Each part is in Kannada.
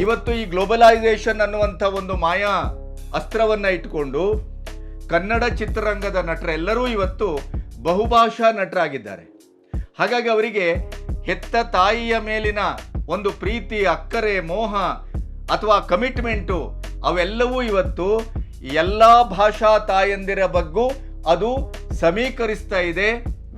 ಇವತ್ತು ಈ ಗ್ಲೋಬಲೈಸೇಷನ್ ಅನ್ನುವಂಥ ಒಂದು ಮಾಯಾ ಅಸ್ತ್ರವನ್ನ ಇಟ್ಕೊಂಡು ಕನ್ನಡ ಚಿತ್ರರಂಗದ ನಟರೆಲ್ಲರೂ ಇವತ್ತು ಬಹುಭಾಷಾ ನಟರಾಗಿದ್ದಾರೆ. ಹಾಗಾಗಿ ಅವರಿಗೆ ಹೆತ್ತ ತಾಯಿಯ ಮೇಲಿನ ಒಂದು ಪ್ರೀತಿ, ಅಕ್ಕರೆ, ಮೋಹ ಅಥವಾ ಕಮಿಟ್ಮೆಂಟು ಅವೆಲ್ಲವೂ ಇವತ್ತು ಎಲ್ಲ ಭಾಷಾ ತಾಯಂದಿರ ಬಗ್ಗೂ ಅದು ಸಮೀಕರಿಸ್ತಾ ಇದೆ,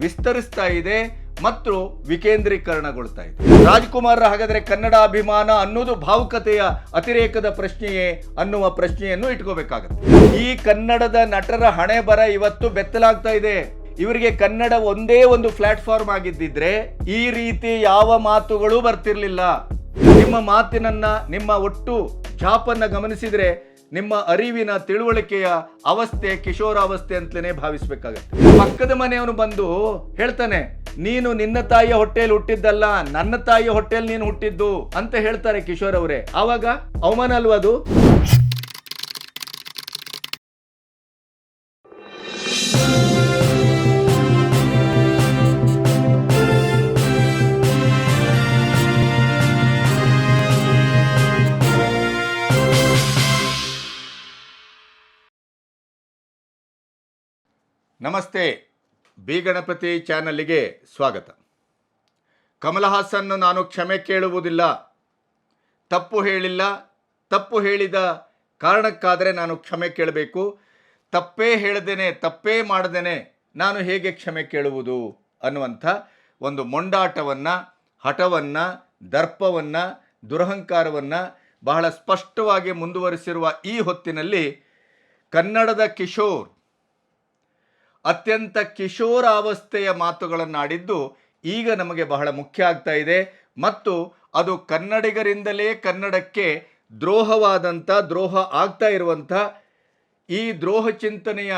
ವಿಸ್ತರಿಸ್ತಾ ಇದೆ ಮತ್ತು ವಿಕೇಂದ್ರೀಕರಣಗೊಳ್ತಾ ಇದೆ. ರಾಜ್ಕುಮಾರ್ ಹಾಗಾದರೆ ಕನ್ನಡ ಅಭಿಮಾನ ಅನ್ನೋದು ಭಾವುಕತೆಯ ಅತಿರೇಕದ ಪ್ರಶ್ನೆಯೇ ಅನ್ನುವ ಪ್ರಶ್ನೆಯನ್ನು ಇಟ್ಕೋಬೇಕಾಗತ್ತೆ. ಈ ಕನ್ನಡದ ನಟರ ಹಣೆ ಬರ ಇವತ್ತು ಬೆತ್ತಲಾಗ್ತಾ ಇದೆ. ಇವರಿಗೆ ಕನ್ನಡ ಒಂದೇ ಒಂದು ಪ್ಲಾಟ್ಫಾರ್ಮ್ ಆಗಿದ್ದಿದ್ರೆ ಈ ರೀತಿ ಯಾವ ಮಾತುಗಳು ಬರ್ತಿರ್ಲಿಲ್ಲ. ನಿಮ್ಮ ಮಾತಿನನ್ನ, ನಿಮ್ಮ ಒಟ್ಟು ಛಾಪನ್ನ ಗಮನಿಸಿದ್ರೆ ನಿಮ್ಮ ಅರಿವಿನ ತಿಳುವಳಿಕೆಯ ಅವಸ್ಥೆ ಕಿಶೋರಾವಸ್ಥೆ ಅಂತಲೇ ಭಾವಿಸ್ಬೇಕಾಗತ್ತೆ. ಪಕ್ಕದ ಮನೆಯವನು ಬಂದು ಹೇಳ್ತಾನೆ, ನೀನು ನಿನ್ನ ತಾಯಿಯ ಹೊಟ್ಟೆಯಲ್ಲಿ ಹುಟ್ಟಿದ್ದಲ್ಲ, ನನ್ನ ತಾಯಿಯ ಹೊಟ್ಟೆಯಲ್ಲಿ ನೀನು ಹುಟ್ಟಿದ್ದು ಅಂತ ಹೇಳ್ತಾರೆ ಕಿಶೋರ್ ಅವರೇ. ಆವಾಗ ಅವಮಾನ ಅಲ್ವಾ ಅದು? ನಮಸ್ತೆ, ಬಿ ಗಣಪತಿ ಚಾನಲ್ಗೆ ಸ್ವಾಗತ. ಕಮಲ್ ಹಾಸನ್ ನಾನು ಕ್ಷಮೆ ಕೇಳುವುದಿಲ್ಲ, ತಪ್ಪು ಹೇಳಿಲ್ಲ, ತಪ್ಪು ಹೇಳಿದ ಕಾರಣಕ್ಕಾದರೆ ನಾನು ಕ್ಷಮೆ ಕೇಳಬೇಕು, ತಪ್ಪೇ ಹೇಳದೇನೆ ತಪ್ಪೇ ಮಾಡದೇನೆ ನಾನು ಹೇಗೆ ಕ್ಷಮೆ ಕೇಳುವುದು ಅನ್ನುವಂಥ ಒಂದು ಮೊಂಡಾಟವನ್ನು, ಹಠವನ್ನು, ದರ್ಪವನ್ನು, ದುರಹಂಕಾರವನ್ನು ಬಹಳ ಸ್ಪಷ್ಟವಾಗಿ ಮುಂದುವರಿಸಿರುವ ಈ ಹೊತ್ತಿನಲ್ಲಿ ಕನ್ನಡದ ಕಿಶೋರ್ ಅತ್ಯಂತ ಕಿಶೋರಾವಸ್ಥೆಯ ಮಾತುಗಳನ್ನಾಡಿದ್ದು ಈಗ ನಮಗೆ ಬಹಳ ಮುಖ್ಯ ಆಗ್ತಾ ಇದೆ. ಮತ್ತು ಅದು ಕನ್ನಡಿಗರಿಂದಲೇ ಕನ್ನಡಕ್ಕೆ ದ್ರೋಹ ಆಗ್ತಾ ಇರುವಂಥ ಈ ದ್ರೋಹ ಚಿಂತನೆಯ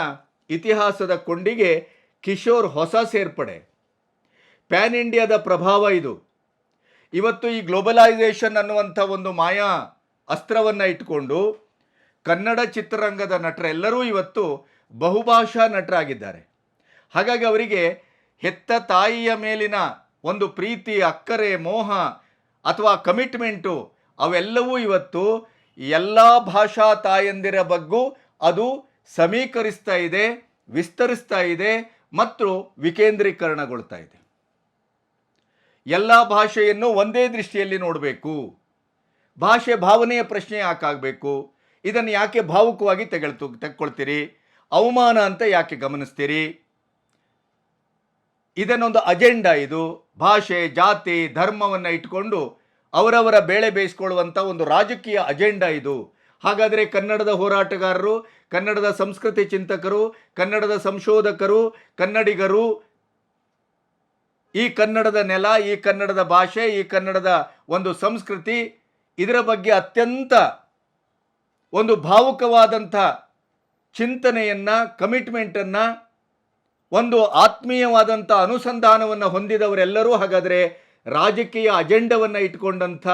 ಇತಿಹಾಸದ ಕೊಂಡಿಗೆ ಕಿಶೋರ್ ಹೊಸ ಸೇರ್ಪಡೆ. ಪ್ಯಾನ್ ಇಂಡಿಯಾದ ಪ್ರಭಾವ ಇದು. ಇವತ್ತು ಈ ಗ್ಲೋಬಲೈಸೇಷನ್ ಅನ್ನುವಂಥ ಒಂದು ಮಾಯಾ ಅಸ್ತ್ರವನ್ನು ಇಟ್ಕೊಂಡು ಕನ್ನಡ ಚಿತ್ರರಂಗದ ನಟರೆಲ್ಲರೂ ಇವತ್ತು ಬಹುಭಾಷಾ ನಟರಾಗಿದ್ದಾರೆ. ಹಾಗಾಗಿ ಅವರಿಗೆ ಹೆತ್ತ ತಾಯಿಯ ಮೇಲಿನ ಒಂದು ಪ್ರೀತಿ, ಅಕ್ಕರೆ, ಮೋಹ ಅಥವಾ ಕಮಿಟ್ಮೆಂಟು ಅವೆಲ್ಲವೂ ಇವತ್ತು ಎಲ್ಲ ಭಾಷಾ ತಾಯಂದಿರ ಬಗ್ಗೂ ಅದು ಸಮೀಕರಿಸ್ತಾ ಇದೆ, ವಿಸ್ತರಿಸ್ತಾ ಇದೆ ಮತ್ತು ವಿಕೇಂದ್ರೀಕರಣಗೊಳ್ತಾ ಇದೆ. ಎಲ್ಲ ಭಾಷೆಯನ್ನು ಒಂದೇ ದೃಷ್ಟಿಯಲ್ಲಿ ನೋಡಬೇಕು. ಭಾಷೆ ಭಾವನೆಯ ಪ್ರಶ್ನೆ ಯಾಕಾಗಬೇಕು? ಇದನ್ನು ಯಾಕೆ ಭಾವುಕವಾಗಿ ತೆಗೆದುಕೊಳ್ತೀರಿ? ಅವಮಾನ ಅಂತ ಯಾಕೆ ಗಮನಿಸ್ತೀರಿ? ಇದನ್ನೊಂದು ಅಜೆಂಡಾ. ಇದು ಭಾಷೆ, ಜಾತಿ, ಧರ್ಮವನ್ನು ಇಟ್ಕೊಂಡು ಅವರವರ ಬೇಳೆ ಬೇಯಿಸ್ಕೊಳ್ಳುವಂಥ ಒಂದು ರಾಜಕೀಯ ಅಜೆಂಡಾ ಇದು. ಹಾಗಾದರೆ ಕನ್ನಡದ ಹೋರಾಟಗಾರರು, ಕನ್ನಡದ ಸಂಸ್ಕೃತಿ ಚಿಂತಕರು, ಕನ್ನಡದ ಸಂಶೋಧಕರು, ಕನ್ನಡಿಗರು, ಈ ಕನ್ನಡದ ನೆಲ, ಈ ಕನ್ನಡದ ಭಾಷೆ, ಈ ಕನ್ನಡದ ಒಂದು ಸಂಸ್ಕೃತಿ, ಇದರ ಬಗ್ಗೆ ಅತ್ಯಂತ ಒಂದು ಭಾವುಕವಾದಂಥ ಚಿಂತನೆಯನ್ನು, ಕಮಿಟ್ಮೆಂಟನ್ನು, ಒಂದು ಆತ್ಮೀಯವಾದಂಥ ಅನುಸಂಧಾನವನ್ನು ಹೊಂದಿದವರೆಲ್ಲರೂ ಹಾಗಾದರೆ ರಾಜಕೀಯ ಅಜೆಂಡವನ್ನು ಇಟ್ಕೊಂಡಂಥ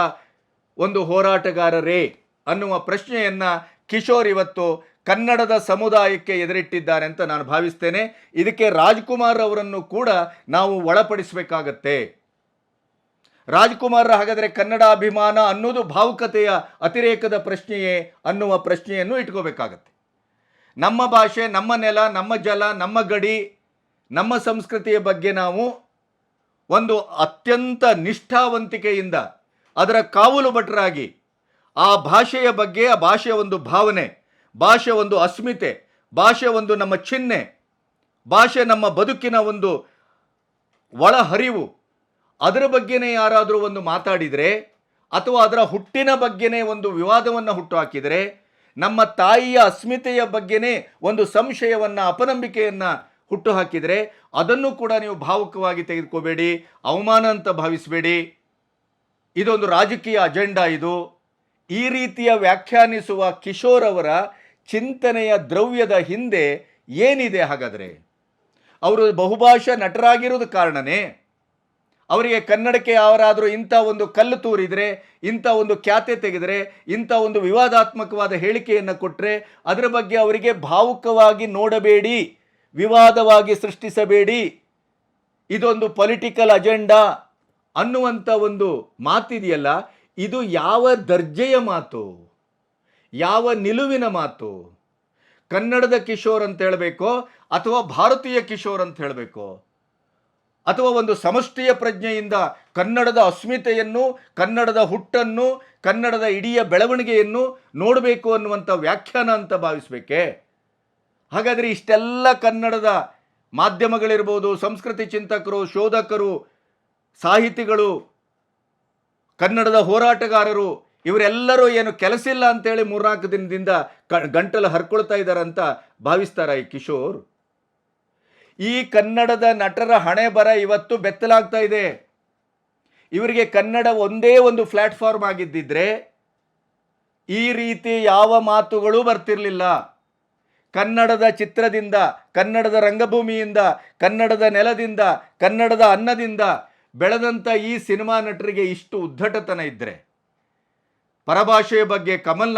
ಒಂದು ಹೋರಾಟಗಾರರೇ ಅನ್ನುವ ಪ್ರಶ್ನೆಯನ್ನು ಕಿಶೋರ್ ಇವತ್ತು ಕನ್ನಡದ ಸಮುದಾಯಕ್ಕೆ ಎದುರಿಟ್ಟಿದ್ದಾರೆ ಅಂತ ನಾನು ಭಾವಿಸ್ತೇನೆ. ಇದಕ್ಕೆ ರಾಜ್ಕುಮಾರ್ ಅವರನ್ನು ಕೂಡ ನಾವು ಒಳಪಡಿಸಬೇಕಾಗತ್ತೆ. ರಾಜ್ಕುಮಾರ್ ಹಾಗಾದರೆ ಕನ್ನಡ ಅಭಿಮಾನ ಅನ್ನೋದು ಭಾವುಕತೆಯ ಅತಿರೇಕದ ಪ್ರಶ್ನೆಯೇ ಅನ್ನುವ ಪ್ರಶ್ನೆಯನ್ನು ಇಟ್ಕೋಬೇಕಾಗತ್ತೆ. ನಮ್ಮ ಭಾಷೆ, ನಮ್ಮ ನೆಲ, ನಮ್ಮ ಜಲ, ನಮ್ಮ ಗಡಿ, ನಮ್ಮ ಸಂಸ್ಕೃತಿಯ ಬಗ್ಗೆ ನಾವು ಒಂದು ಅತ್ಯಂತ ನಿಷ್ಠಾವಂತಿಕೆಯಿಂದ ಅದರ ಕಾವಲು ಭಟರಾಗಿ ಆ ಭಾಷೆಯ ಬಗ್ಗೆ, ಆ ಭಾಷೆಯ ಒಂದು ಭಾವನೆ, ಭಾಷೆ ಒಂದು ಅಸ್ಮಿತೆ, ಭಾಷೆ ಒಂದು ನಮ್ಮ ಚಿಹ್ನೆ, ಭಾಷೆ ನಮ್ಮ ಬದುಕಿನ ಒಂದು ಒಳಹರಿವು, ಅದರ ಬಗ್ಗೆನೇ ಯಾರಾದರೂ ಒಂದು ಮಾತಾಡಿದರೆ ಅಥವಾ ಅದರ ಹುಟ್ಟಿನ ಬಗ್ಗೆನೇ ಒಂದು ವಿವಾದವನ್ನು ಹುಟ್ಟುಹಾಕಿದರೆ, ನಮ್ಮ ತಾಯಿಯ ಅಸ್ಮಿತೆಯ ಬಗ್ಗೆನೇ ಒಂದು ಸಂಶಯವನ್ನು, ಅಪನಂಬಿಕೆಯನ್ನು ಹುಟ್ಟುಹಾಕಿದರೆ ಅದನ್ನು ಕೂಡ ನೀವು ಭಾವುಕವಾಗಿ ತೆಗೆದುಕೋಬೇಡಿ, ಅವಮಾನ ಅಂತ ಭಾವಿಸಬೇಡಿ. ಇದೊಂದು ರಾಜಕೀಯ ಅಜೆಂಡಾ ಇದು. ಈ ರೀತಿಯ ವ್ಯಾಖ್ಯಾನಿಸುವ ಕಿಶೋರ್ ಅವರ ಚಿಂತನೆಯ ದ್ರವ್ಯದ ಹಿಂದೆ ಏನಿದೆ? ಹಾಗಾದರೆ ಅವರು ಬಹುಭಾಷಾ ನಟರಾಗಿರೋದು ಕಾರಣನೇ? ಅವರಿಗೆ ಕನ್ನಡಕ್ಕೆ ಯಾರಾದರೂ ಇಂಥ ಒಂದು ಕಲ್ಲು ತೂರಿದರೆ, ಇಂಥ ಒಂದು ಖ್ಯಾತೆ ತೆಗೆದರೆ, ಇಂಥ ಒಂದು ವಿವಾದಾತ್ಮಕವಾದ ಹೇಳಿಕೆಯನ್ನು ಕೊಟ್ಟರೆ ಅದರ ಬಗ್ಗೆ ಅವರಿಗೆ ಭಾವುಕವಾಗಿ ನೋಡಬೇಡಿ, ವಿವಾದವಾಗಿ ಸೃಷ್ಟಿಸಬೇಡಿ, ಇದೊಂದು ಪೊಲಿಟಿಕಲ್ ಅಜೆಂಡಾ ಅನ್ನುವಂಥ ಒಂದು ಮಾತಿದೆಯಲ್ಲ, ಇದು ಯಾವ ದರ್ಜೆಯ ಮಾತು, ಯಾವ ನಿಲುವಿನ ಮಾತು? ಕನ್ನಡದ ಕಿಶೋರ್ ಅಂತ ಹೇಳಬೇಕೋ ಅಥವಾ ಭಾರತೀಯ ಕಿಶೋರ್ ಅಂತ ಹೇಳಬೇಕೋ, ಅಥವಾ ಒಂದು ಸಮಷ್ಟಿಯ ಪ್ರಜ್ಞೆಯಿಂದ ಕನ್ನಡದ ಅಸ್ಮಿತೆಯನ್ನು, ಕನ್ನಡದ ಹುಟ್ಟನ್ನು, ಕನ್ನಡದ ಇಡೀ ಬೆಳವಣಿಗೆಯನ್ನು ನೋಡಬೇಕು ಅನ್ನುವಂಥ ವ್ಯಾಖ್ಯಾನ ಅಂತ ಭಾವಿಸಬೇಕೆ? ಹಾಗಾದರೆ ಇಷ್ಟೆಲ್ಲ ಕನ್ನಡದ ಮಾಧ್ಯಮಗಳಿರ್ಬೋದು, ಸಂಸ್ಕೃತಿ ಚಿಂತಕರು, ಶೋಧಕರು, ಸಾಹಿತಿಗಳು, ಕನ್ನಡದ ಹೋರಾಟಗಾರರು, ಇವರೆಲ್ಲರೂ ಏನು ಕೆಲಸ ಇಲ್ಲ ಅಂತೇಳಿ 3-4 ದಿನದಿಂದ ಗಂಟಲು ಹರ್ಕೊಳ್ತಾ ಇದ್ದಾರೆ ಅಂತ ಭಾವಿಸ್ತಾರ ಈ ಕಿಶೋರ್? ಈ ಕನ್ನಡದ ನಟರ ಹಣೆ ಬರ ಇವತ್ತು ಬೆತ್ತಲಾಗ್ತಾ ಇದೆ. ಇವರಿಗೆ ಕನ್ನಡ ಒಂದೇ ಒಂದು ಪ್ಲಾಟ್ಫಾರ್ಮ್ ಆಗಿದ್ದಿದ್ರೆ ಈ ರೀತಿ ಯಾವ ಮಾತುಗಳು ಬರ್ತಿರಲಿಲ್ಲ. ಕನ್ನಡದ ಚಿತ್ರದಿಂದ, ಕನ್ನಡದ ರಂಗಭೂಮಿಯಿಂದ, ಕನ್ನಡದ ನೆಲದಿಂದ, ಕನ್ನಡದ ಅನ್ನದಿಂದ ಬೆಳೆದಂಥ ಈ ಸಿನಿಮಾ ನಟರಿಗೆ ಇಷ್ಟು ಉದ್ದಟತನ ಇದ್ದರೆ, ಪರಭಾಷೆಯ ಬಗ್ಗೆ ಕಮಲ್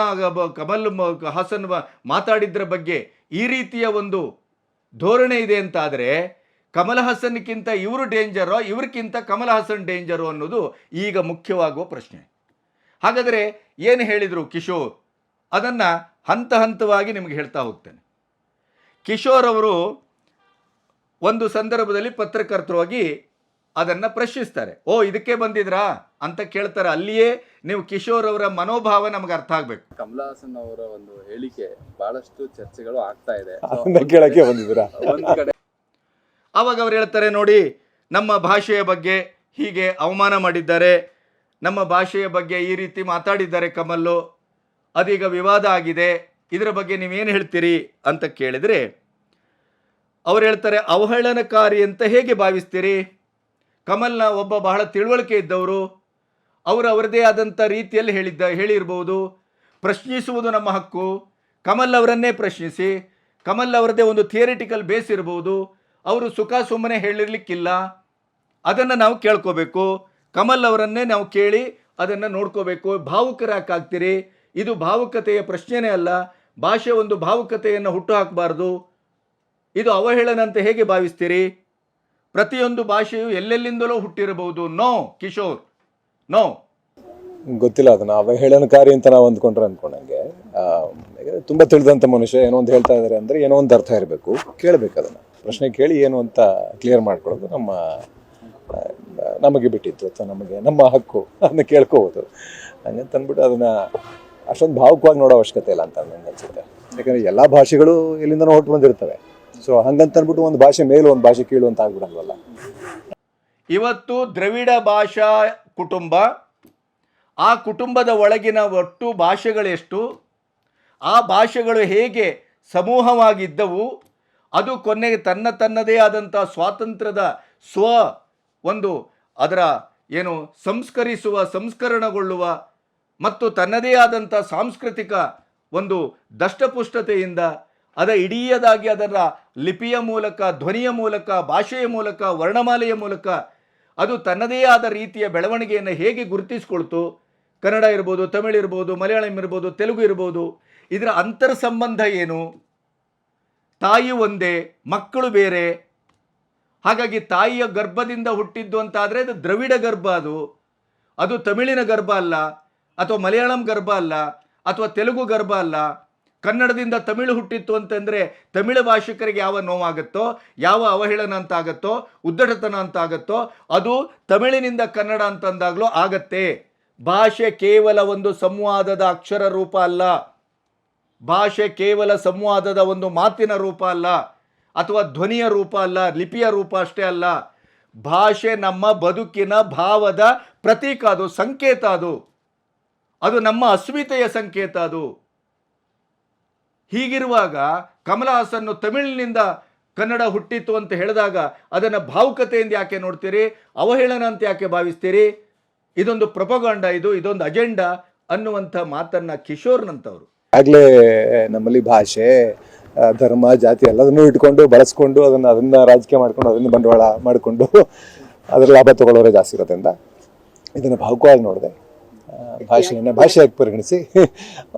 ಹಾಸನ್ ಮಾತಾಡಿದ್ರ ಬಗ್ಗೆ ಈ ರೀತಿಯ ಒಂದು ಧೋರಣೆ ಇದೆ ಅಂತಾದರೆ, ಕಮಲ್ ಹಾಸನ್ಗಿಂತ ಇವರು ಡೇಂಜರೋ, ಇವ್ರಿಗಿಂತ ಕಮಲ್ ಹಾಸನ್ ಡೇಂಜರು ಅನ್ನೋದು ಈಗ ಮುಖ್ಯವಾಗುವ ಪ್ರಶ್ನೆ. ಹಾಗಾದರೆ ಏನು ಹೇಳಿದರು ಕಿಶೋರ್? ಅದನ್ನು ಹಂತ ಹಂತವಾಗಿ ನಿಮಗೆ ಹೇಳ್ತಾ ಹೋಗ್ತೇನೆ. ಕಿಶೋರ್ ಅವರು ಒಂದು ಸಂದರ್ಭದಲ್ಲಿ ಪತ್ರಕರ್ತರಾಗಿ ಅದನ್ನು ಪ್ರಶ್ನಿಸ್ತಾರೆ. ಓ, ಇದಕ್ಕೆ ಬಂದಿದ್ರಾ ಅಂತ ಕೇಳ್ತಾರೆ. ಅಲ್ಲಿಯೇ ನೀವು ಕಿಶೋರ್ ಅವರ ಮನೋಭಾವ ನಮಗೆ ಅರ್ಥ ಆಗಬೇಕು. ಕಮಲ್ ಹಾಸನ್ ಅವರ ಒಂದು ಹೇಳಿಕೆ ಬಹಳಷ್ಟು ಚರ್ಚೆಗಳು ಆಗ್ತಾ ಇದೆ. ಕೇಳಕ್ಕೆ ಬಂದಿದ್ದೀರಾ? ಒಂದ್ ಕಡೆ ಆವಾಗ ಅವ್ರು ಹೇಳ್ತಾರೆ, ನೋಡಿ, ನಮ್ಮ ಭಾಷೆಯ ಬಗ್ಗೆ ಹೀಗೆ ಅವಮಾನ ಮಾಡಿದ್ದಾರೆ, ನಮ್ಮ ಭಾಷೆಯ ಬಗ್ಗೆ ಈ ರೀತಿ ಮಾತಾಡಿದ್ದಾರೆ ಕಮಲ್ಲು, ಅದೀಗ ವಿವಾದ ಆಗಿದೆ, ಇದರ ಬಗ್ಗೆ ನೀವೇನು ಹೇಳ್ತೀರಿ ಅಂತ ಕೇಳಿದರೆ ಅವ್ರು ಹೇಳ್ತಾರೆ, ಅವಹೇಳನಕಾರಿ ಅಂತ ಹೇಗೆ ಭಾವಿಸ್ತೀರಿ? ಕಮಲ್ನ ಒಬ್ಬ ಬಹಳ ತಿಳುವಳಿಕೆ ಇದ್ದವರು, ಅವರು ಅವರದೇ ಆದಂಥ ರೀತಿಯಲ್ಲಿ ಹೇಳಿರ್ಬೋದು. ಪ್ರಶ್ನಿಸುವುದು ನಮ್ಮ ಹಕ್ಕು. ಕಮಲ್ ಅವರನ್ನೇ ಪ್ರಶ್ನಿಸಿ. ಕಮಲ್ ಅವರದೇ ಒಂದು ಥಿಯರಿಟಿಕಲ್ ಬೇಸ್ ಇರ್ಬೋದು. ಅವರು ಸುಖ ಸುಮ್ಮನೆ ಹೇಳಿರ್ಲಿಕ್ಕಿಲ್ಲ. ಅದನ್ನು ನಾವು ಕೇಳ್ಕೋಬೇಕು. ಕಮಲ್ ಅವರನ್ನೇ ನಾವು ಕೇಳಿ ಅದನ್ನು ನೋಡ್ಕೋಬೇಕು. ಭಾವುಕರಾಗ್ತೀರಿ? ಇದು ಭಾವುಕತೆಯ ಪ್ರಶ್ನೆನೇ ಅಲ್ಲ. ಭಾಷೆ ಒಂದು ಭಾವುಕತೆಯನ್ನು ಹುಟ್ಟು ಹಾಕಬಾರ್ದು. ಇದು ಅವಹೇಳನ ಅಂತ ಹೇಗೆ ಭಾವಿಸ್ತೀರಿ? ಪ್ರತಿಯೊಂದು ಭಾಷೆಯು ಎಲ್ಲೆಲ್ಲಿಂದಲೂ ಹುಟ್ಟಿರಬಹುದು. No Kishore, no. ಗೊತ್ತಿಲ್ಲ, ಅದನ್ನ ಅವಹೇಳನಕಾರಿ ಅಂತ ನಾವು ಅನ್ಕೊಂಡಂಗೆ ತುಂಬಾ ತಿಳಿದಂತ ಮನುಷ್ಯ ಏನೋ ಒಂದು ಹೇಳ್ತಾ ಇದ್ದಾರೆ ಅಂದ್ರೆ ಏನೋ ಒಂದು ಅರ್ಥ ಇರಬೇಕು. ಕೇಳಬೇಕು, ಅದನ್ನ ಪ್ರಶ್ನೆ ಕೇಳಿ ಏನು ಅಂತ ಕ್ಲಿಯರ್ ಮಾಡ್ಕೊಳ್ಳೋದು ನಮಗೆ ಬಿಟ್ಟಿತ್ತು, ಅಥವಾ ನಮ್ಮ ಹಕ್ಕು, ಅದನ್ನ ಕೇಳ್ಕೋಬಹುದು. ಹಂಗಂತ ಅಂದ್ಬಿಟ್ಟು ಅದನ್ನ ಅಷ್ಟೊಂದು ಭಾವುಕವಾಗಿ ನೋಡೋ ಅವಶ್ಯಕತೆ ಇಲ್ಲ ಅಂತ ನನಗೆ ಅನ್ಸುತ್ತೆ. ಯಾಕಂದ್ರೆ ಎಲ್ಲಾ ಭಾಷೆಗಳು ಎಲ್ಲಿಂದನೋ ಹೊರಟು ಬಂದಿರ್ತವೆ. ಸೊ ಹಂಗಂತ ಅಂದ್ಬಿಟ್ಟು ಒಂದು ಭಾಷೆ ಮೇಲೂ ಒಂದು ಭಾಷೆ ಕೀಳು ಅಂತ ಆಗ್ಬಿಡಲ್ವಲ್ಲ. ಇವತ್ತು ದ್ರವಿಡ ಭಾಷಾ ಕುಟುಂಬ, ಆ ಕುಟುಂಬದ ಒಳಗಿನ ಒಟ್ಟು ಭಾಷೆಗಳೆಷ್ಟು, ಆ ಭಾಷೆಗಳು ಹೇಗೆ ಸಮೂಹವಾಗಿದ್ದವು, ಅದು ಕೊನೆಗೆ ತನ್ನದೇ ಆದಂಥ ಸ್ವಾತಂತ್ರ್ಯದ ಒಂದು ಅದರ ಏನು ಸಂಸ್ಕರಣಗೊಳ್ಳುವ ಮತ್ತು ತನ್ನದೇ ಆದಂಥ ಸಾಂಸ್ಕೃತಿಕ ಒಂದು ದಷ್ಟಪುಷ್ಟತೆಯಿಂದ ಇಡೀದಾಗಿ ಅದರ ಲಿಪಿಯ ಮೂಲಕ, ಧ್ವನಿಯ ಮೂಲಕ, ಭಾಷೆಯ ಮೂಲಕ, ವರ್ಣಮಾಲೆಯ ಮೂಲಕ ಅದು ತನ್ನದೇ ಆದ ರೀತಿಯ ಬೆಳವಣಿಗೆಯನ್ನು ಹೇಗೆ ಗುರುತಿಸ್ಕೊಳ್ತು. ಕನ್ನಡ ಇರ್ಬೋದು, ತಮಿಳು ಇರ್ಬೋದು, ಮಲಯಾಳಂ ಇರ್ಬೋದು, ತೆಲುಗು ಇರ್ಬೋದು. ಇದರ ಅಂತರ್ ಸಂಬಂಧ ಏನು? ತಾಯಿ ಒಂದೇ, ಮಕ್ಕಳು ಬೇರೆ. ಹಾಗಾಗಿ ತಾಯಿಯ ಗರ್ಭದಿಂದ ಹುಟ್ಟಿದ್ದು ಅಂತಾದರೆ ಅದು ದ್ರವಿಡ ಗರ್ಭ, ಅದು ತಮಿಳಿನ ಗರ್ಭ ಅಲ್ಲ, ಅಥವಾ ಮಲಯಾಳಂ ಗರ್ಭ ಅಲ್ಲ, ಅಥವಾ ತೆಲುಗು ಗರ್ಭ ಅಲ್ಲ. ಕನ್ನಡದಿಂದ ತಮಿಳು ಹುಟ್ಟಿತ್ತು ಅಂತಂದರೆ ತಮಿಳು ಭಾಷಿಕರಿಗೆ ಯಾವ ನೋವಾಗುತ್ತೋ, ಯಾವ ಅವಹೇಳನ ಅಂತ ಆಗುತ್ತೋ, ಉದ್ದಟತನ ಅಂತ ಆಗುತ್ತೋ, ಅದು ತಮಿಳಿನಿಂದ ಕನ್ನಡ ಅಂತಂದಾಗಲೂ ಆಗತ್ತೆ. ಭಾಷೆ ಕೇವಲ ಒಂದು ಸಂವಾದದ ಅಕ್ಷರ ರೂಪ ಅಲ್ಲ. ಭಾಷೆ ಕೇವಲ ಸಂವಾದದ ಒಂದು ಮಾತಿನ ರೂಪ ಅಲ್ಲ, ಅಥವಾ ಧ್ವನಿಯ ರೂಪ ಅಲ್ಲ, ಲಿಪಿಯ ರೂಪ ಅಷ್ಟೇ ಅಲ್ಲ. ಭಾಷೆ ನಮ್ಮ ಬದುಕಿನ ಭಾವದ ಪ್ರತೀಕ, ಅದು ಸಂಕೇತ, ಅದು ನಮ್ಮ ಅಸ್ಮಿತೆಯ ಸಂಕೇತ. ಹೀಗಿರುವಾಗ ಕಮಲ್ ಹಾಸನ್ ತಮಿಳಿನಿಂದ ಕನ್ನಡ ಹುಟ್ಟಿತ್ತು ಅಂತ ಹೇಳಿದಾಗ ಅದನ್ನು ಭಾವುಕತೆಯಿಂದ ಯಾಕೆ ನೋಡ್ತೀರಿ? ಅವಹೇಳನ ಅಂತ ಯಾಕೆ ಭಾವಿಸ್ತೀರಿ? ಇದೊಂದು ಪ್ರೊಪಗಾಂಡ, ಇದೊಂದು ಅಜೆಂಡಾ ಅನ್ನುವಂಥ ಮಾತನ್ನ ಕಿಶೋರ್ನಂತವರು ಆಗ್ಲೇ ನಮ್ಮಲ್ಲಿ ಭಾಷೆ, ಧರ್ಮ, ಜಾತಿ ಎಲ್ಲದನ್ನೂ ಇಟ್ಕೊಂಡು ಬಳಸ್ಕೊಂಡು ಅದನ್ನ ರಾಜಕೀಯ ಮಾಡ್ಕೊಂಡು ಅದನ್ನ ಬಂಡವಾಳ ಮಾಡಿಕೊಂಡು ಅದರ ಲಾಭ ತಗೊಳ್ಳೋರೇ ಜಾಸ್ತಿ ಇರೋದ್ರಿಂದ ಇದನ್ನು ಭಾವುಕವಾಗಿ ನೋಡಿದೆ. ಭಾಷೆಯನ್ನು ಭಾಷೆಯಾಗಿ ಪರಿಗಣಿಸಿ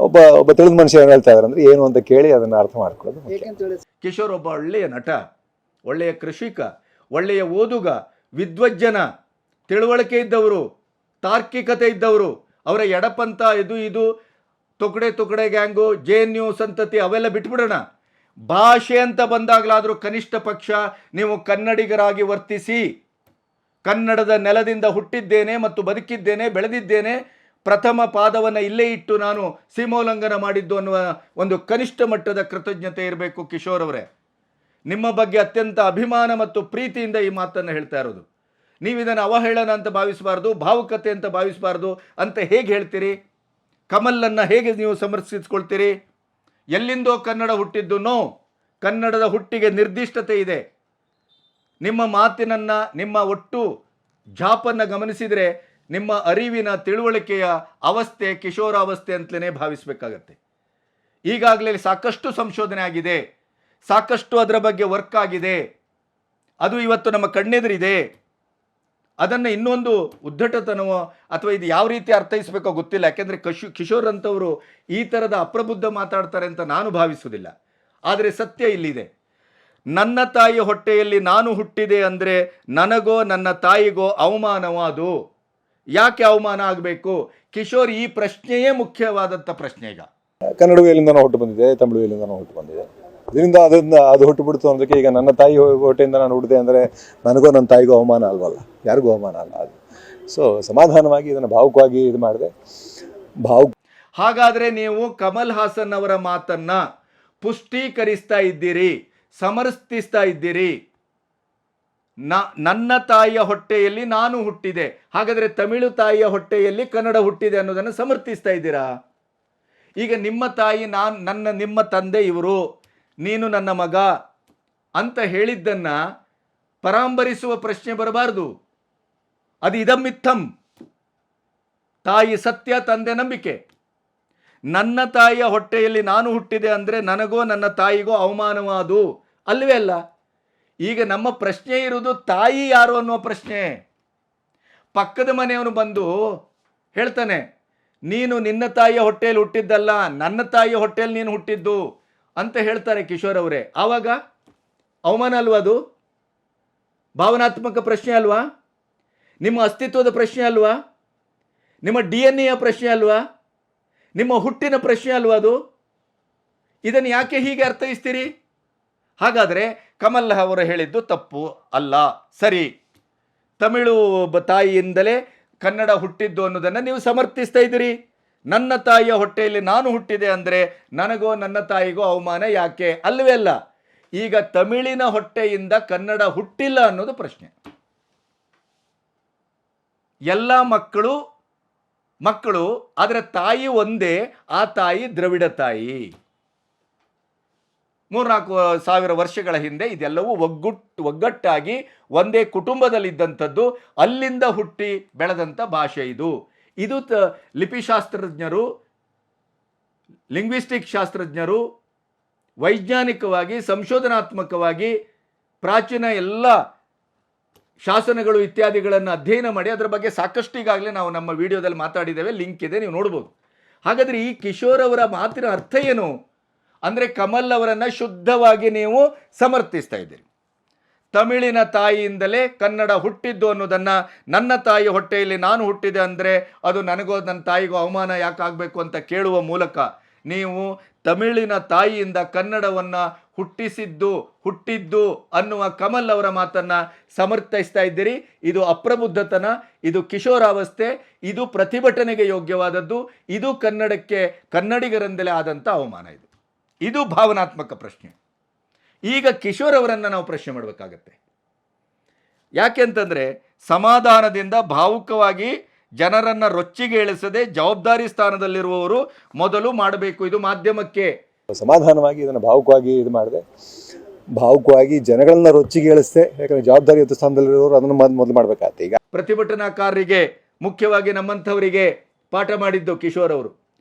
ಒಬ್ಬ ತಿಳಿದ ಮನುಷ್ಯ ಏನು ಹೇಳ್ತಾ ಇದ್ದಾರೆ ಅಂದ್ರೆ ಏನು ಅಂತ ಕೇಳಿ ಅದನ್ನು ಅರ್ಥ ಮಾಡ್ಕೊಳ್ಳೋದು. ಕಿಶೋರ್ ಒಬ್ಬ ಒಳ್ಳೆಯ ನಟ, ಒಳ್ಳೆಯ ಕೃಷಿಕ, ಒಳ್ಳೆಯ ಓದುಗ, ವಿದ್ವಜ್ಜನ, ತಿಳುವಳಿಕೆ ಇದ್ದವರು, ತಾರ್ಕಿಕತೆ ಇದ್ದವರು. ಅವರ ಎಡಪಂಥ ಇದು ತೊಕಡೆ ಗ್ಯಾಂಗು JNU ಸಂತತಿ ಅವೆಲ್ಲ ಬಿಟ್ಬಿಡೋಣ. ಭಾಷೆ ಅಂತ ಬಂದಾಗಲಾದರೂ ಕನಿಷ್ಠ ಪಕ್ಷ ನೀವು ಕನ್ನಡಿಗರಾಗಿ ವರ್ತಿಸಿ. ಕನ್ನಡದ ನೆಲದಿಂದ ಹುಟ್ಟಿದ್ದೇನೆ ಮತ್ತು ಬದುಕಿದ್ದೇನೆ, ಬೆಳೆದಿದ್ದೇನೆ, ಪ್ರಥಮ ಪಾದವನ್ನು ಇಲ್ಲೇ ಇಟ್ಟು ನಾನು ಸೀಮೋಲ್ಲಂಘನ ಮಾಡಿದ್ದು ಅನ್ನುವ ಒಂದು ಕನಿಷ್ಠ ಮಟ್ಟದ ಕೃತಜ್ಞತೆ ಇರಬೇಕು. ಕಿಶೋರ್ ಅವರೇ, ನಿಮ್ಮ ಬಗ್ಗೆ ಅತ್ಯಂತ ಅಭಿಮಾನ ಮತ್ತು ಪ್ರೀತಿಯಿಂದ ಈ ಮಾತನ್ನು ಹೇಳ್ತಾ ಇರೋದು. ನೀವು ಇದನ್ನು ಅವಹೇಳನ ಅಂತ ಭಾವಿಸಬಾರ್ದು, ಭಾವುಕತೆ ಅಂತ ಭಾವಿಸಬಾರ್ದು ಅಂತ ಹೇಗೆ ಹೇಳ್ತೀರಿ? ಕಮಲನ್ನು ಹೇಗೆ ನೀವು ಸಮರ್ಥಿಸ್ಕೊಳ್ತೀರಿ? ಎಲ್ಲಿಂದೋ ಕನ್ನಡ ಹುಟ್ಟಿದ್ದು? ನೋ, ಕನ್ನಡದ ಹುಟ್ಟಿಗೆ ನಿರ್ದಿಷ್ಟತೆ ಇದೆ. ನಿಮ್ಮ ಮಾತಿನನ್ನು, ನಿಮ್ಮ ಒಟ್ಟು ಜಾಪನ್ನು ಗಮನಿಸಿದರೆ ನಿಮ್ಮ ಅರಿವಿನ ತಿಳುವಳಿಕೆಯ ಅವಸ್ಥೆ ಕಿಶೋರಾವಸ್ಥೆ ಅಂತಲೇ ಭಾವಿಸಬೇಕಾಗತ್ತೆ. ಈಗಾಗಲೇ ಸಾಕಷ್ಟು ಸಂಶೋಧನೆ ಆಗಿದೆ, ಸಾಕಷ್ಟು ಅದರ ಬಗ್ಗೆ ವರ್ಕ್ ಆಗಿದೆ, ಅದು ಇವತ್ತು ನಮ್ಮ ಕಣ್ಣೆದುರಿದೆ. ಅದನ್ನು ಇನ್ನೊಂದು ಉದ್ದಟತನವೋ ಅಥವಾ ಇದು ಯಾವ ರೀತಿ ಅರ್ಥೈಸಬೇಕೋ ಗೊತ್ತಿಲ್ಲ. ಯಾಕೆಂದರೆ ಕಿಶೋರ್ ಅಂತವರು ಈ ಥರದ ಅಪ್ರಬುದ್ಧ ಮಾತಾಡ್ತಾರೆ ಅಂತ ನಾನು ಭಾವಿಸುವುದಿಲ್ಲ. ಆದರೆ ಸತ್ಯ ಇಲ್ಲಿದೆ. ನನ್ನ ತಾಯಿ ಹೊಟ್ಟೆಯಲ್ಲಿ ನಾನು ಹುಟ್ಟಿದೆ ಅಂದರೆ ನನಗೋ ನನ್ನ ತಾಯಿಗೋ ಅವಮಾನವಾದು. ಯಾಕೆ ಅವಮಾನ ಆಗಬೇಕು? ಕಿಶೋರ್, ಈ ಪ್ರಶ್ನೆಯೇ ಮುಖ್ಯವಾದಂಥ ಪ್ರಶ್ನೆ. ಈಗ ಕನ್ನಡವೂ ಎಲ್ಲಿಂದನೋ ಹುಟ್ಟು ಬಂದಿದೆ, ತಮಿಳು ಎಲ್ಲಿಂದನೋ ಹುಟ್ಟು ಬಂದಿದೆ. ಇದರಿಂದ ಅದು ಹುಟ್ಟು ಬಿಡ್ತು ಅನ್ನೋದಕ್ಕೆ ಈಗ ನನ್ನ ತಾಯಿ ಹೊಟ್ಟೆಯಿಂದ ನಾನು ಹುಟ್ಟಿದೆ ಅಂದರೆ ನನಗೋ ನನ್ನ ತಾಯಿಗೂ ಅವಮಾನ ಅಲ್ವಲ್ಲ, ಯಾರಿಗೂ ಅವಮಾನ ಅಲ್ಲ ಅದು. ಸೊ ಸಮಾಧಾನವಾಗಿ ಇದನ್ನು ಭಾವುಕವಾಗಿ ಇದು ಮಾಡಿದೆ. ಹಾಗಾದರೆ ನೀವು ಕಮಲ್ ಹಾಸನ್ ಅವರ ಮಾತನ್ನು ಪುಷ್ಟೀಕರಿಸ್ತಾ ಇದ್ದೀರಿ, ಸಮರ್ಥಿಸ್ತಾ ಇದ್ದೀರಿ. ನನ್ನ ತಾಯಿಯ ಹೊಟ್ಟೆಯಲ್ಲಿ ನಾನು ಹುಟ್ಟಿದೆ, ಹಾಗಾದರೆ ತಮಿಳು ತಾಯಿಯ ಹೊಟ್ಟೆಯಲ್ಲಿ ಕನ್ನಡ ಹುಟ್ಟಿದೆ ಅನ್ನೋದನ್ನು ಸಮರ್ಥಿಸ್ತಾ ಇದ್ದೀರಾ? ಈಗ ನಿಮ್ಮ ತಾಯಿ ನಿಮ್ಮ ತಂದೆ ಇವರು, ನೀನು ನನ್ನ ಮಗ ಅಂತ ಹೇಳಿದ್ದನ್ನು ಪರಾಂಬರಿಸುವ ಪ್ರಶ್ನೆ ಬರಬಾರ್ದು. ಅದು ಇದಮ್ಮಿತ್ತಂ. ತಾಯಿ ಸತ್ಯ, ತಂದೆ ನಂಬಿಕೆ. ನನ್ನ ತಾಯಿಯ ಹೊಟ್ಟೆಯಲ್ಲಿ ನಾನು ಹುಟ್ಟಿದೆ ಅಂದರೆ ನನಗೋ ನನ್ನ ತಾಯಿಗೋ ಅವಮಾನವಾದು ಅಲ್ವೇ ಅಲ್ಲ? ಈಗ ನಮ್ಮ ಪ್ರಶ್ನೆ ಇರುವುದು ತಾಯಿ ಯಾರು ಅನ್ನುವ ಪ್ರಶ್ನೆ. ಪಕ್ಕದ ಮನೆಯವನು ಬಂದು ಹೇಳ್ತಾನೆ, ನೀನು ನಿನ್ನ ತಾಯಿಯ ಹೊಟ್ಟೆಯಲ್ಲಿ ಹುಟ್ಟಿದ್ದಲ್ಲ, ನನ್ನ ತಾಯಿಯ ಹೊಟ್ಟೆಯಲ್ಲಿ ನೀನು ಹುಟ್ಟಿದ್ದು ಅಂತ ಹೇಳ್ತಾರೆ ಕಿಶೋರ್ ಅವರೇ. ಆವಾಗ ಅವಮಾನ ಅಲ್ವಾ? ಅದು ಭಾವನಾತ್ಮಕ ಪ್ರಶ್ನೆ ಅಲ್ವಾ? ನಿಮ್ಮ ಅಸ್ತಿತ್ವದ ಪ್ರಶ್ನೆ ಅಲ್ವಾ? ನಿಮ್ಮ DNA ಪ್ರಶ್ನೆ ಅಲ್ವಾ? ನಿಮ್ಮ ಹುಟ್ಟಿನ ಪ್ರಶ್ನೆ ಅಲ್ವಾ ಅದು? ಇದನ್ನು ಯಾಕೆ ಹೀಗೆ ಅರ್ಥೈಸ್ತೀರಿ? ಹಾಗಾದರೆ ಕಮಲ್ ಅವರು ಹೇಳಿದ್ದು ತಪ್ಪು ಅಲ್ಲ, ಸರಿ. ತಮಿಳು ತಾಯಿಯಿಂದಲೇ ಕನ್ನಡ ಹುಟ್ಟಿದ್ದು ಅನ್ನೋದನ್ನು ನೀವು ಸಮರ್ಥಿಸ್ತಾ ಇದ್ದೀರಿ. ನನ್ನ ತಾಯಿಯ ಹೊಟ್ಟೆಯಲ್ಲಿ ನಾನು ಹುಟ್ಟಿದೆ ಅಂದರೆ ನನಗೋ ನನ್ನ ತಾಯಿಗೋ ಅವಮಾನ ಯಾಕೆ? ಅಲ್ವೇ ಅಲ್ಲ. ಈಗ ತಮಿಳಿನ ಹೊಟ್ಟೆಯಿಂದ ಕನ್ನಡ ಹುಟ್ಟಿಲ್ಲ ಅನ್ನೋದು ಪ್ರಶ್ನೆ. ಎಲ್ಲ ಮಕ್ಕಳು ಆದರೆ ತಾಯಿ ಒಂದೇ. ಆ ತಾಯಿ ದ್ರವಿಡ ತಾಯಿ. 3,000-4,000 ವರ್ಷಗಳ ಹಿಂದೆ ಇದೆಲ್ಲವೂ ಒಗ್ಗಟ್ಟಾಗಿ ಒಂದೇ ಕುಟುಂಬದಲ್ಲಿದ್ದಂಥದ್ದು. ಅಲ್ಲಿಂದ ಹುಟ್ಟಿ ಬೆಳೆದಂಥ ಭಾಷೆ ಇದು. ಲಿಪಿಶಾಸ್ತ್ರಜ್ಞರು, ಲಿಂಗ್ವಿಸ್ಟಿಕ್ ಶಾಸ್ತ್ರಜ್ಞರು ವೈಜ್ಞಾನಿಕವಾಗಿ, ಸಂಶೋಧನಾತ್ಮಕವಾಗಿ ಪ್ರಾಚೀನ ಎಲ್ಲ ಶಾಸನಗಳು ಇತ್ಯಾದಿಗಳನ್ನು ಅಧ್ಯಯನ ಮಾಡಿ ಅದರ ಬಗ್ಗೆ ಸಾಕಷ್ಟು ಈಗಾಗಲೇ ನಾವು ನಮ್ಮ ವಿಡಿಯೋದಲ್ಲಿ ಮಾತಾಡಿದ್ದೇವೆ, ಲಿಂಕ್ ಇದೆ, ನೀವು ನೋಡ್ಬೋದು. ಹಾಗಾದರೆ ಈ ಕಿಶೋರ್ ಅವರ ಮಾತಿನ ಅರ್ಥ ಏನು ಅಂದರೆ ಕಮಲ್ ಅವರನ್ನು ಶುದ್ಧವಾಗಿ ನೀವು ಸಮರ್ಥಿಸ್ತಾ ಇದ್ದೀರಿ. ತಮಿಳಿನ ತಾಯಿಯಿಂದಲೇ ಕನ್ನಡ ಹುಟ್ಟಿದ್ದು ಅನ್ನೋದನ್ನು, ನನ್ನ ತಾಯಿ ಹೊಟ್ಟೆಯಲ್ಲಿ ನಾನು ಹುಟ್ಟಿದೆ ಅಂದರೆ ಅದು ನನಗೋ ನನ್ನ ತಾಯಿಗೋ ಅವಮಾನ ಯಾಕಾಗಬೇಕು ಅಂತ ಕೇಳುವ ಮೂಲಕ ನೀವು ತಮಿಳಿನ ತಾಯಿಯಿಂದ ಕನ್ನಡವನ್ನು ಹುಟ್ಟಿದ್ದು ಅನ್ನುವ ಕಮಲ್ ಅವರ ಮಾತನ್ನು ಸಮರ್ಥಿಸ್ತಾ ಇದ್ದೀರಿ. ಇದು ಅಪ್ರಬುದ್ಧತನ, ಇದು ಕಿಶೋರಾವಸ್ಥೆ, ಇದು ಪ್ರತಿಭಟನೆಗೆ ಯೋಗ್ಯವಾದದ್ದು, ಇದು ಕನ್ನಡಿಗರಿಂದಲೇ ಆದಂಥ ಅವಮಾನ. ಇದು ಭಾವನಾತ್ಮಕ ಪ್ರಶ್ನೆ. ಈಗ ಕಿಶೋರ್ ಅವರನ್ನು ನಾವು ಪ್ರಶ್ನೆ ಮಾಡಬೇಕಾಗತ್ತೆ. ಯಾಕೆಂತಂದರೆ ಸಮಾಧಾನದಿಂದ ಭಾವುಕವಾಗಿ ಜನರನ್ನು ರೊಚ್ಚಿಗೆ ಇಳಿಸದೆ ಜವಾಬ್ದಾರಿ ಸ್ಥಾನದಲ್ಲಿರುವವರು ಮೊದಲು ಮಾಡಬೇಕು. ಇದು ಮಾಧ್ಯಮಕ್ಕೆ ಸಮಾಧಾನವಾಗಿ ಇದನ್ನು ಭಾವುಕವಾಗಿ ಇದು ಮಾಡಿದೆ. ಭಾವುಕವಾಗಿ ಜನಗಳನ್ನ ರೊಚ್ಚಿಗೆ ಇಳಿಸ್ದೆ. ಯಾಕಂದರೆ ಜವಾಬ್ದಾರಿಯುತ ಸ್ಥಾನದಲ್ಲಿರೋರು ಅದನ್ನು ಮೊದಲು ಮಾಡಬೇಕಾಗತ್ತೆ. ಈಗ ಪ್ರತಿಭಟನಾಕಾರರಿಗೆ, ಮುಖ್ಯವಾಗಿ ನಮ್ಮಂಥವರಿಗೆ ಪಾಠ ಮಾಡಿದ್ದು ಕಿಶೋರ್ ಅವರು.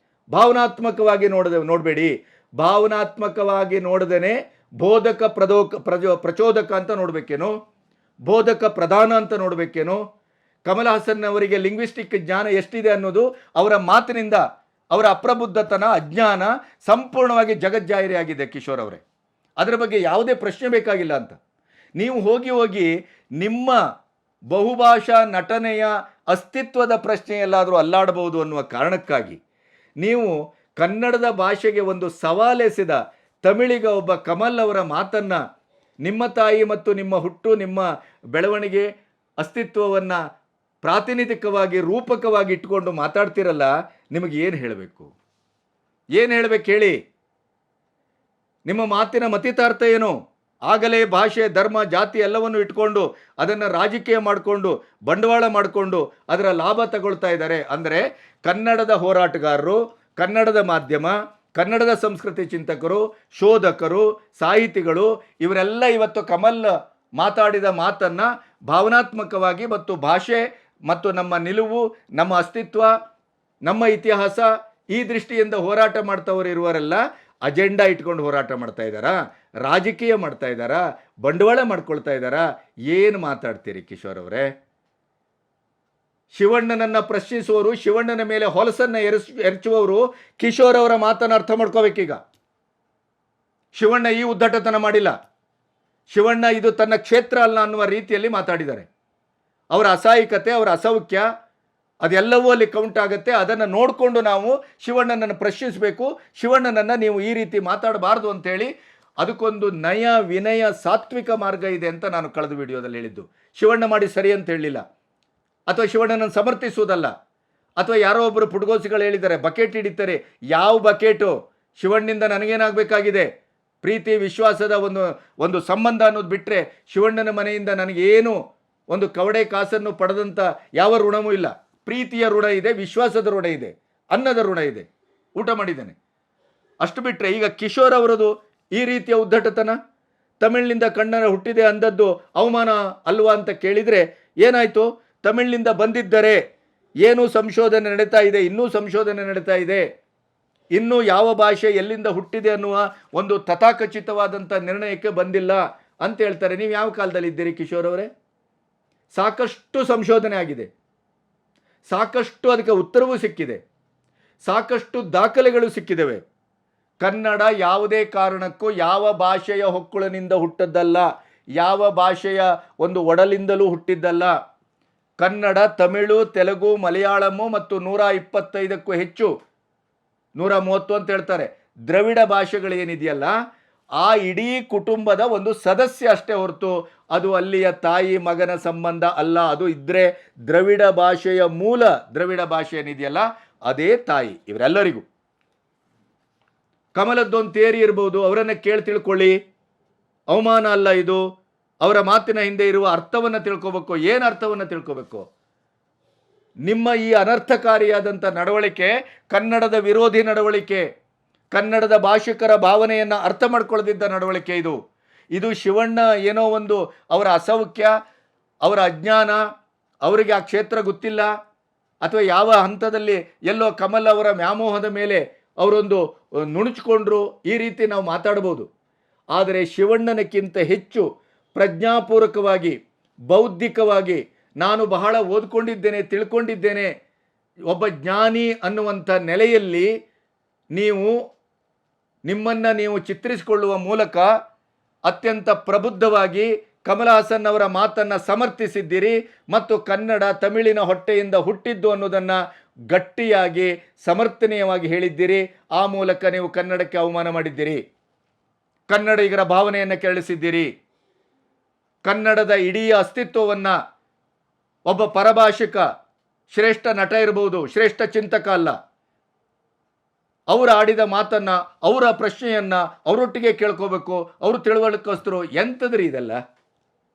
ಭಾವನಾತ್ಮಕವಾಗಿ ನೋಡಬೇಡಿ. ಭಾವನಾತ್ಮಕವಾಗಿ ನೋಡದೇನೆ ಬೋಧಕ ಪ್ರಚೋದಕ ಅಂತ ನೋಡಬೇಕೇನೋ, ಬೋಧಕ ಪ್ರಧಾನ ಅಂತ ನೋಡಬೇಕೇನೋ. ಕಮಲ್ ಹಾಸನ್ ಅವರಿಗೆ ಲಿಂಗ್ವಿಸ್ಟಿಕ್ ಜ್ಞಾನ ಎಷ್ಟಿದೆ ಅನ್ನೋದು ಅವರ ಮಾತಿನಿಂದ, ಅವರ ಅಪ್ರಬುದ್ಧತನ, ಅಜ್ಞಾನ ಸಂಪೂರ್ಣವಾಗಿ ಜಗಜ್ಜಾಹಿರಿಯಾಗಿದೆ ಕಿಶೋರ್ ಅವರೇ. ಅದರ ಬಗ್ಗೆ ಯಾವುದೇ ಪ್ರಶ್ನೆ ಬೇಕಾಗಿಲ್ಲ ಅಂತ ನೀವು ಹೋಗಿ ನಿಮ್ಮ ಬಹುಭಾಷಾ ನಟನೆಯ ಅಸ್ತಿತ್ವದ ಪ್ರಶ್ನೆ ಎಲ್ಲಾದರೂ ಅಲ್ಲಾಡಬಹುದು ಅನ್ನುವ ಕಾರಣಕ್ಕಾಗಿ ನೀವು ಕನ್ನಡದ ಭಾಷೆಗೆ ಒಂದು ಸವಾಲೆಸೆದ ತಮಿಳಿಗ ಒಬ್ಬ ಕಮಲ್ ಅವರ ಮಾತನ್ನು ನಿಮ್ಮ ತಾಯಿ ಮತ್ತು ನಿಮ್ಮ ಹುಟ್ಟು, ನಿಮ್ಮ ಬೆಳವಣಿಗೆ, ಅಸ್ತಿತ್ವವನ್ನು ಪ್ರಾತಿನಿಧಿಕವಾಗಿ ರೂಪಕವಾಗಿ ಇಟ್ಕೊಂಡು ಮಾತಾಡ್ತಿರಲ್ಲ, ನಿಮಗೆ ಏನು ಹೇಳಬೇಕು? ಏನು ಹೇಳಬೇಕು ಹೇಳಿ? ನಿಮ್ಮ ಮಾತಿನ ಮತಿತಾರ್ಥ ಏನು? ಆಗಲೇ ಭಾಷೆ, ಧರ್ಮ, ಜಾತಿ ಎಲ್ಲವನ್ನು ಇಟ್ಕೊಂಡು ಅದನ್ನು ರಾಜಕೀಯ ಮಾಡಿಕೊಂಡು ಬಂಡವಾಳ ಮಾಡಿಕೊಂಡು ಅದರ ಲಾಭ ತಗೊಳ್ತಾ ಇದ್ದಾರೆ. ಅಂದರೆ ಕನ್ನಡದ ಹೋರಾಟಗಾರರು, ಕನ್ನಡದ ಮಾಧ್ಯಮ, ಕನ್ನಡದ ಸಂಸ್ಕೃತಿ ಚಿಂತಕರು, ಶೋಧಕರು, ಸಾಹಿತಿಗಳು ಇವರೆಲ್ಲ ಇವತ್ತು ಕಮಲ್ ಮಾತಾಡಿದ ಮಾತನ್ನು ಭಾವನಾತ್ಮಕವಾಗಿ ಮತ್ತು ಭಾಷೆ ಮತ್ತು ನಮ್ಮ ನಿಲುವು, ನಮ್ಮ ಅಸ್ತಿತ್ವ, ನಮ್ಮ ಇತಿಹಾಸ ಈ ದೃಷ್ಟಿಯಿಂದ ಹೋರಾಟ ಮಾಡ್ತವರು ಇರುವರೆಲ್ಲ ಅಜೆಂಡಾ ಇಟ್ಕೊಂಡು ಹೋರಾಟ ಮಾಡ್ತಾ ಇದ್ದಾರಾ? ರಾಜಕೀಯ ಮಾಡ್ತಾ ಇದ್ದಾರಾ? ಬಂಡವಾಳ ಮಾಡ್ಕೊಳ್ತಾ ಇದ್ದಾರಾ? ಏನು ಮಾತಾಡ್ತೀರಿ ಕಿಶೋರ್ ಅವರೇ? ಶಿವಣ್ಣನನ್ನು ಪ್ರಶ್ನಿಸುವವರು, ಶಿವಣ್ಣನ ಮೇಲೆ ಹೊಲಸನ್ನು ಎರಚುವವರು ಕಿಶೋರ್ ಅವರ ಮಾತನ್ನು ಅರ್ಥ ಮಾಡ್ಕೋಬೇಕೀಗ. ಶಿವಣ್ಣ ಈ ಉದ್ದಟತನ ಮಾಡಿಲ್ಲ. ಶಿವಣ್ಣ ಇದು ತನ್ನ ಕ್ಷೇತ್ರ ಅಲ್ಲ ಅನ್ನುವ ರೀತಿಯಲ್ಲಿ ಮಾತಾಡಿದ್ದಾರೆ. ಅವರ ಅಸಹಾಯಕತೆ, ಅವರ ಅಸೌಖ್ಯ ಅದೆಲ್ಲವೂ ಅಲ್ಲಿ ಕೌಂಟ್ ಆಗುತ್ತೆ. ಅದನ್ನು ನೋಡಿಕೊಂಡು ನಾವು ಶಿವಣ್ಣನನ್ನು ಪ್ರಶ್ನಿಸಬೇಕು. ಶಿವಣ್ಣನನ್ನು ನೀವು ಈ ರೀತಿ ಮಾತಾಡಬಾರ್ದು ಅಂತೇಳಿ ಅದಕ್ಕೊಂದು ನಯ, ವಿನಯ, ಸಾತ್ವಿಕ ಮಾರ್ಗ ಇದೆ ಅಂತ ನಾನು ಕಳೆದ ವಿಡಿಯೋದಲ್ಲಿ ಹೇಳಿದ್ದು. ಶಿವಣ್ಣ ಮಾಡಿ ಸರಿ ಅಂತ ಹೇಳಲಿಲ್ಲ, ಅಥವಾ ಶಿವಣ್ಣನನ್ನು ಸಮರ್ಥಿಸುವುದಲ್ಲ, ಅಥವಾ ಯಾರೋ ಒಬ್ಬರು ಪುಟ್ಗೋಸಿಗಳು ಹೇಳಿದ್ದಾರೆ ಬಕೆಟ್ ಹಿಡಿತಾರೆ. ಯಾವ ಬಕೆಟು? ಶಿವಣ್ಣಿಂದ ನನಗೇನಾಗಬೇಕಾಗಿದೆ? ಪ್ರೀತಿ, ವಿಶ್ವಾಸದ ಒಂದು ಸಂಬಂಧ ಅನ್ನೋದು ಬಿಟ್ಟರೆ ಶಿವಣ್ಣನ ಮನೆಯಿಂದ ನನಗೇನು ಒಂದು ಕವಡೆ ಕಾಸನ್ನು ಪಡೆದಂಥ ಯಾವ ಋಣವೂ ಇಲ್ಲ. ಪ್ರೀತಿಯ ಋಣ ಇದೆ, ವಿಶ್ವಾಸದ ಋಣ ಇದೆ, ಅನ್ನದ ಋಣ ಇದೆ, ಊಟ ಮಾಡಿದ್ದೇನೆ. ಅಷ್ಟು ಬಿಟ್ಟರೆ ಈಗ ಕಿಶೋರ್ ಅವರದು ಈ ರೀತಿಯ ಉದ್ದಟತನ, ತಮಿಳಿನಿಂದ ಕನ್ನಡ ಹುಟ್ಟಿದೆ ಅಂದದ್ದು ಅವಮಾನ ಅಲ್ವಾ ಅಂತ ಕೇಳಿದರೆ ಏನಾಯಿತು? ತಮಿಳಿನಿಂದ ಬಂದಿದ್ದರೆ ಏನೂ ಸಂಶೋಧನೆ ನಡೀತಾ ಇದೆ, ಇನ್ನೂ ಸಂಶೋಧನೆ ನಡೀತಾ ಇದೆ, ಇನ್ನೂ ಯಾವ ಭಾಷೆ ಎಲ್ಲಿಂದ ಹುಟ್ಟಿದೆ ಅನ್ನುವ ಒಂದು ತಥಾಕಚಿತವಾದಂಥ ನಿರ್ಣಯಕ್ಕೆ ಬಂದಿಲ್ಲ ಅಂತ ಹೇಳ್ತಾರೆ. ನೀವು ಯಾವ ಕಾಲದಲ್ಲಿ ಇದ್ದೀರಿ ಕಿಶೋರ್ ಅವರೇ? ಸಾಕಷ್ಟು ಸಂಶೋಧನೆ ಆಗಿದೆ, ಸಾಕಷ್ಟು ಅದಕ್ಕೆ ಉತ್ತರವೂ ಸಿಕ್ಕಿದೆ, ಸಾಕಷ್ಟು ದಾಖಲೆಗಳು ಸಿಕ್ಕಿದ್ದಾವೆ. ಕನ್ನಡ ಯಾವುದೇ ಕಾರಣಕ್ಕೂ ಯಾವ ಭಾಷೆಯ ಹೊಕ್ಕುಳಿನಿಂದ ಹುಟ್ಟದ್ದಲ್ಲ, ಯಾವ ಭಾಷೆಯ ಒಂದು ಒಡಲಿಂದಲೂ ಹುಟ್ಟಿದ್ದಲ್ಲ. ಕನ್ನಡ, ತಮಿಳು, ತೆಲುಗು, ಮಲಯಾಳಮು ಮತ್ತು 125ಕ್ಕೂ ಹೆಚ್ಚು, 130 ಅಂತ ಹೇಳ್ತಾರೆ, ದ್ರವಿಡ ಭಾಷೆಗಳೇನಿದೆಯಲ್ಲ ಆ ಇಡೀ ಕುಟುಂಬದ ಒಂದು ಸದಸ್ಯ ಅಷ್ಟೇ ಹೊರತು ಅದು ಅಲ್ಲಿಯ ತಾಯಿ ಮಗನ ಸಂಬಂಧ ಅಲ್ಲ. ಅದು ಇದ್ದರೆ ದ್ರವಿಡ ಭಾಷೆಯ ಮೂಲ, ದ್ರವಿಡ ಭಾಷೆ ಏನಿದೆಯಲ್ಲ ಅದೇ ತಾಯಿ ಇವರೆಲ್ಲರಿಗೂ. ಕಮಲದ್ದೊಂದು ಥಿಯರಿ ಇರ್ಬೋದು, ಅವರನ್ನು ಕೇಳಿ ತಿಳ್ಕೊಳ್ಳಿ. ಅವಮಾನ ಅಲ್ಲ ಇದು. ಅವರ ಮಾತಿನ ಹಿಂದೆ ಇರುವ ಅರ್ಥವನ್ನು ತಿಳ್ಕೋಬೇಕು. ಏನು ಅರ್ಥವನ್ನು ತಿಳ್ಕೋಬೇಕು? ನಿಮ್ಮ ಈ ಅನರ್ಥಕಾರಿಯಾದಂಥ ನಡವಳಿಕೆ ಕನ್ನಡದ ವಿರೋಧಿ ನಡವಳಿಕೆ, ಕನ್ನಡದ ಭಾಷಿಕರ ಭಾವನೆಯನ್ನು ಅರ್ಥ ಮಾಡ್ಕೊಳ್ಳದಿದ್ದ ನಡವಳಿಕೆ ಇದು. ಇದು ಶಿವಣ್ಣ ಏನೋ ಒಂದು ಅವರ ಅಸೌಖ್ಯ, ಅವರ ಅಜ್ಞಾನ, ಅವರಿಗೆ ಆ ಕ್ಷೇತ್ರ ಗೊತ್ತಿಲ್ಲ, ಅಥವಾ ಯಾವ ಹಂತದಲ್ಲಿ ಎಲ್ಲೋ ಕಮಲ್ ಅವರ ವ್ಯಾಮೋಹದ ಮೇಲೆ ಅವರೊಂದು ನುಣುಚಿಕೊಂಡ್ರು, ಈ ರೀತಿ ನಾವು ಮಾತಾಡ್ಬೋದು. ಆದರೆ ಶಿವಣ್ಣನಕ್ಕಿಂತ ಹೆಚ್ಚು ಪ್ರಜ್ಞಾಪೂರ್ವಕವಾಗಿ, ಬೌದ್ಧಿಕವಾಗಿ ನಾನು ಬಹಳ ಓದ್ಕೊಂಡಿದ್ದೇನೆ, ತಿಳ್ಕೊಂಡಿದ್ದೇನೆ, ಒಬ್ಬ ಜ್ಞಾನಿ ಅನ್ನುವಂಥ ನೆಲೆಯಲ್ಲಿ ನಿಮ್ಮನ್ನು ನೀವು ಚಿತ್ರಿಸಿಕೊಳ್ಳುವ ಮೂಲಕ ಅತ್ಯಂತ ಪ್ರಬುದ್ಧವಾಗಿ ಕಮಲ್ ಹಾಸನ್ ಅವರ ಮಾತನ್ನು ಸಮರ್ಥಿಸಿದ್ದೀರಿ ಮತ್ತು ಕನ್ನಡ ತಮಿಳಿನ ಹೊಟ್ಟೆಯಿಂದ ಹುಟ್ಟಿದ್ದು ಅನ್ನೋದನ್ನು ಗಟ್ಟಿಯಾಗಿ ಸಮರ್ಥನೀಯವಾಗಿ ಹೇಳಿದ್ದೀರಿ. ಆ ಮೂಲಕ ನೀವು ಕನ್ನಡಕ್ಕೆ ಅವಮಾನ ಮಾಡಿದ್ದೀರಿ, ಕನ್ನಡಿಗರ ಭಾವನೆಯನ್ನು ಕೆರಳಿಸಿದ್ದೀರಿ. ಕನ್ನಡದ ಇಡೀ ಅಸ್ತಿತ್ವವನ್ನು ಒಬ್ಬ ಪರಭಾಷಿಕ ಶ್ರೇಷ್ಠ ನಟ ಇರಬಹುದು, ಶ್ರೇಷ್ಠ ಚಿಂತಕ ಅಲ್ಲ, ಅವರು ಆಡಿದ ಮಾತನ್ನು, ಅವರ ಪ್ರಶ್ನೆಯನ್ನು ಅವರೊಟ್ಟಿಗೆ ಕೇಳ್ಕೋಬೇಕು. ಅವರು ತಿಳುವಳಿಕಸ್ತರು. ಎಂಥದ್ರಿ ಇದೆಲ್ಲ?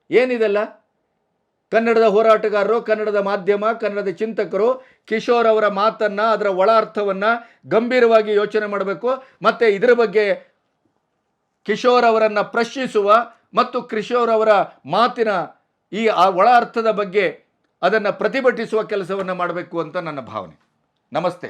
ಏನಿದೆಲ್ಲ? ಕನ್ನಡದ ಹೋರಾಟಗಾರರು, ಕನ್ನಡದ ಮಾಧ್ಯಮ, ಕನ್ನಡದ ಚಿಂತಕರು ಕಿಶೋರ್ ಅವರ ಮಾತನ್ನು, ಅದರ ಒಳ ಅರ್ಥವನ್ನು ಗಂಭೀರವಾಗಿ ಯೋಚನೆ ಮಾಡಬೇಕು. ಮತ್ತು ಇದರ ಬಗ್ಗೆ ಕಿಶೋರ್ ಅವರನ್ನು ಪ್ರಶ್ನಿಸುವ ಮತ್ತು ಕಿಶೋರ್ ಅವರ ಮಾತಿನ ಈ ಒಳ ಅರ್ಥದ ಬಗ್ಗೆ ಅದನ್ನು ಪ್ರತಿಭಟಿಸುವ ಕೆಲಸವನ್ನು ಮಾಡಬೇಕು ಅಂತ ನನ್ನ ಭಾವನೆ. ನಮಸ್ತೆ.